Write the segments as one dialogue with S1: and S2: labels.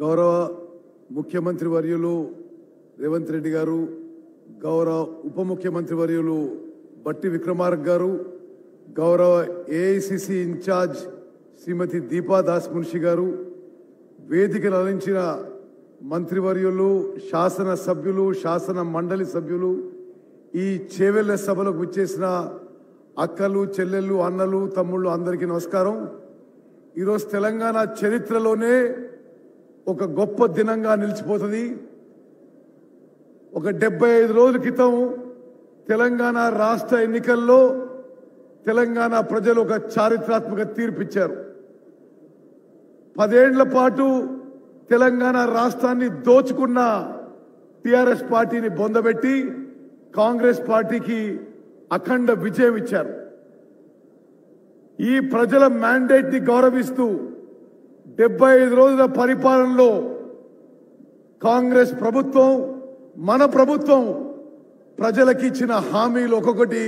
S1: గౌరవ ముఖ్యమంత్రి వర్యులు రేవంత్ రెడ్డి గారు, గౌరవ ఉప ముఖ్యమంత్రి వర్యులు బట్టి విక్రమార్క గారు, గౌరవ ఏఐసిసి ఇన్ఛార్జ్ శ్రీమతి దీపా దాస్ మున్షి గారు, వేదికను అలంచిన మంత్రివర్యులు, శాసన సభ్యులు, శాసన మండలి సభ్యులు, ఈ చేవెళ్ల సభలకు విచ్చేసిన అక్కలు, చెల్లెళ్ళు, అన్నలు, తమ్ముళ్ళు అందరికీ నమస్కారం. ఈరోజు తెలంగాణ చరిత్రలోనే ఒక గొప్ప దినంగా నిలిచిపోతుంది. ఒక 75 రోజుల క్రితం తెలంగాణ రాష్ట్ర ఎన్నికల్లో తెలంగాణ ప్రజలు ఒక చారిత్రాత్మక తీర్పిచ్చారు. 10 ఏళ్ల పాటు తెలంగాణ రాష్ట్రాన్ని దోచుకున్న టిఆర్ఎస్ పార్టీని బొందబెట్టి కాంగ్రెస్ పార్టీకి అఖండ విజయం ఇచ్చారు. ఈ ప్రజల మ్యాండేట్ ని గౌరవిస్తూ 75 రోజుల పరిపాలనలో కాంగ్రెస్ ప్రభుత్వం, మన ప్రభుత్వం ప్రజలకు ఇచ్చిన హామీలు ఒక్కొక్కటి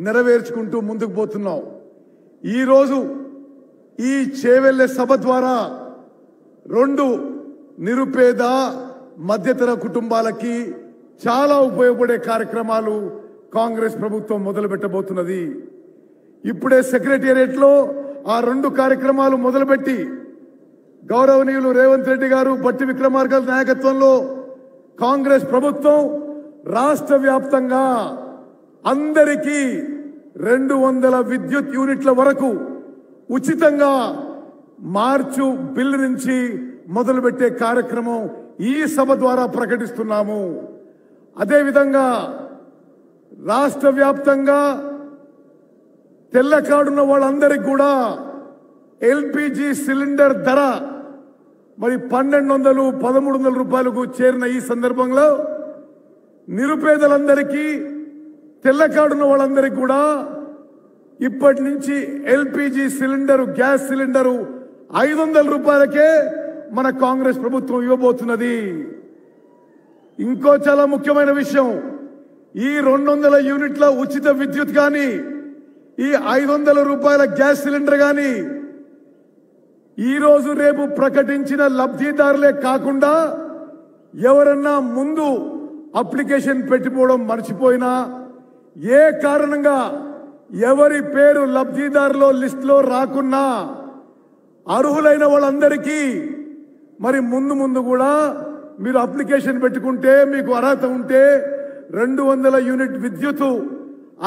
S1: నెరవేర్చుకుంటూ ముందుకు పోతున్నాం. ఈరోజు ఈ చేవెళ్లే సభ ద్వారా 2 నిరుపేద మధ్యతర కుటుంబాలకి చాలా ఉపయోగపడే కార్యక్రమాలు కాంగ్రెస్ ప్రభుత్వం మొదలు పెట్టబోతున్నది. ఇప్పుడే సెక్రటేరియట్ లో ఆ 2 కార్యక్రమాలు మొదలుపెట్టి గౌరవనీయులు రేవంత్ రెడ్డి గారు, బట్టి విక్రమార్క నాయకత్వంలో కాంగ్రెస్ ప్రభుత్వం రాష్ట్ర వ్యాప్తంగా అందరికీ 200 విద్యుత్ యూనిట్ల వరకు ఉచితంగా మార్చు బిల్లు నుంచి మొదలుపెట్టే కార్యక్రమం ఈ సభ ద్వారా ప్రకటిస్తున్నాము. అదేవిధంగా రాష్ట్ర వ్యాప్తంగా తెల్ల కార్డున్న వాళ్ళందరికీ కూడా ఎల్పిజి సిలిండర్ ధర మరి 1200, 1300 రూపాయలకు చేరిన ఈ సందర్భంలో నిరుపేదలందరికీ, తెల్ల కార్డున్న వాళ్ళందరికీ కూడా ఇప్పటి నుంచి ఎల్పిజి సిలిండరు, గ్యాస్ సిలిండరు 500 రూపాయలకే మన కాంగ్రెస్ ప్రభుత్వం ఇవ్వబోతున్నది. ఇంకో చాలా ముఖ్యమైన విషయం, ఈ 200 యూనిట్ల ఉచిత విద్యుత్ కానీ, ఈ 500 రూపాయల గ్యాస్ సిలిండర్ కానీ ఈ రోజు రేపు ప్రకటించిన లబ్ధిదారులే కాకుండా ఎవరన్నా ముందు అప్లికేషన్ పెట్టిపోవడం మర్చిపోయినా, ఏ కారణంగా ఎవరి పేరు లబ్ధిదారులో లిస్టులో రాకున్నా అర్హులైన వాళ్ళందరికీ మరి ముందు కూడా మీరు అప్లికేషన్ పెట్టుకుంటే, మీకు అర్హత ఉంటే 200 యూనిట్ విద్యుత్,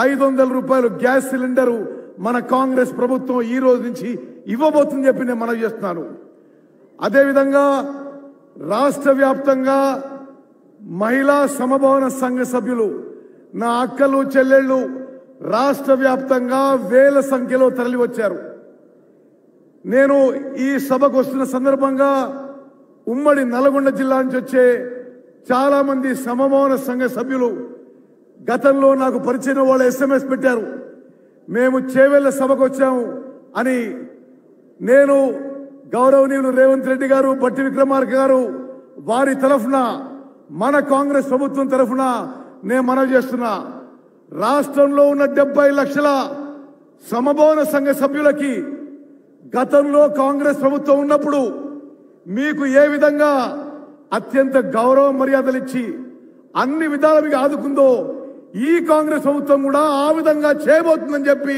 S1: 500 రూపాయలు గ్యాస్ సిలిండరు మన కాంగ్రెస్ ప్రభుత్వం ఈ రోజు నుంచి ఇవ్వబోతుందని చెప్పి నేను మనవి చేస్తున్నాను. అదేవిధంగా రాష్ట్ర వ్యాప్తంగా మహిళా సమభావన సంఘ సభ్యులు, నా అక్కలు, చెల్లెళ్ళు రాష్ట్ర వ్యాప్తంగా వేల సంఖ్యలో తరలి వచ్చారు. నేను ఈ సభకు వస్తున్న సందర్భంగా ఉమ్మడి నల్గొండ జిల్లా నుంచి వచ్చే చాలా మంది సమభావన సంఘ సభ్యులు గతంలో నాకు పరిచయం వాళ్ళు SMS పెట్టారు, మేము చేవెళ్ల సభకు వచ్చాము అని. నేను గౌరవనీయులు రేవంత్ రెడ్డి గారు, బట్టి విక్రమార్క గారు వారి తరఫున, మన కాంగ్రెస్ ప్రభుత్వం తరఫున నేను మనవి చేస్తున్నా, రాష్ట్రంలో ఉన్న 70 లక్షల సమభావన సంఘ సభ్యులకి గతంలో కాంగ్రెస్ ప్రభుత్వం ఉన్నప్పుడు మీకు ఏ విధంగా అత్యంత గౌరవ మర్యాదలు ఇచ్చి అన్ని విధాల మీకు ఆదుకుందో ఈ కాంగ్రెస్ ప్రభుత్వం కూడా ఆ విధంగా చేయబోతుందని చెప్పి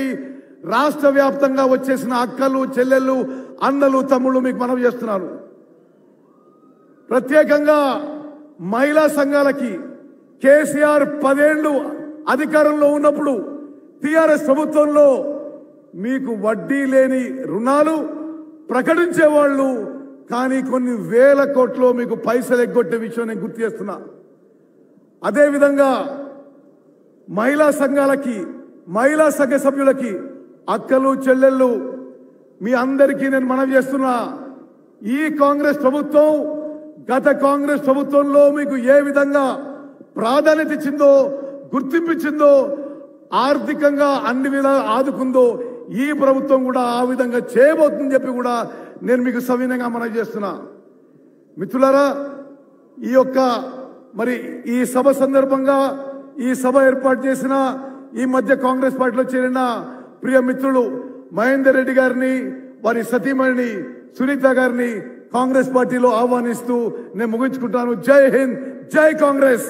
S1: రాష్ట్ర వ్యాప్తంగా వచ్చేసిన అక్కలు, చెల్లెళ్ళు, అన్నలు, తమ్ముళ్ళు మీకు మనవి చేస్తున్నారు. ప్రత్యేకంగా మహిళా సంఘాలకి కేసీఆర్ 10 ఏళ్లు అధికారంలో ఉన్నప్పుడు టిఆర్ఎస్ ప్రభుత్వంలో మీకు వడ్డీ లేని రుణాలు ప్రకటించేవాళ్ళు, కానీ కొన్ని వేల కోట్లు మీకు పైసలు ఎగ్గొట్టే విషయం నేను గుర్తు చేస్తున్నా. అదేవిధంగా మహిళా సంఘాలకి, మహిళా సంఘ సభ్యులకి, అక్కలు, చెల్లెళ్ళు మీ అందరికీ నేను మనవి చేస్తున్నా, ఈ కాంగ్రెస్ ప్రభుత్వం గత కాంగ్రెస్ ప్రభుత్వంలో మీకు ఏ విధంగా ప్రాధాన్యత ఇచ్చిందో, గుర్తింపించిందో, ఆర్థికంగా అన్ని విధాలు ఆదుకుందో ఈ ప్రభుత్వం కూడా ఆ విధంగా చేయబోతుందని చెప్పి కూడా నేను మీకు సవినయంగా మనవి చేస్తున్నా. మిత్రులారా, ఈ యొక్క మరి ఈ సభ సందర్భంగా ఈ సభ ఏర్పాటు చేసిన ఈ మధ్య కాంగ్రెస్ పార్టీలో చేరిన ప్రియ మిత్రులు మహేందర్ రెడ్డి గారిని, వారి సతీమణిని సునీత గారిని కాంగ్రెస్ పార్టీలో ఆహ్వానిస్తూ నేను ముగించుకుంటాను. జై హింద్, జై కాంగ్రెస్.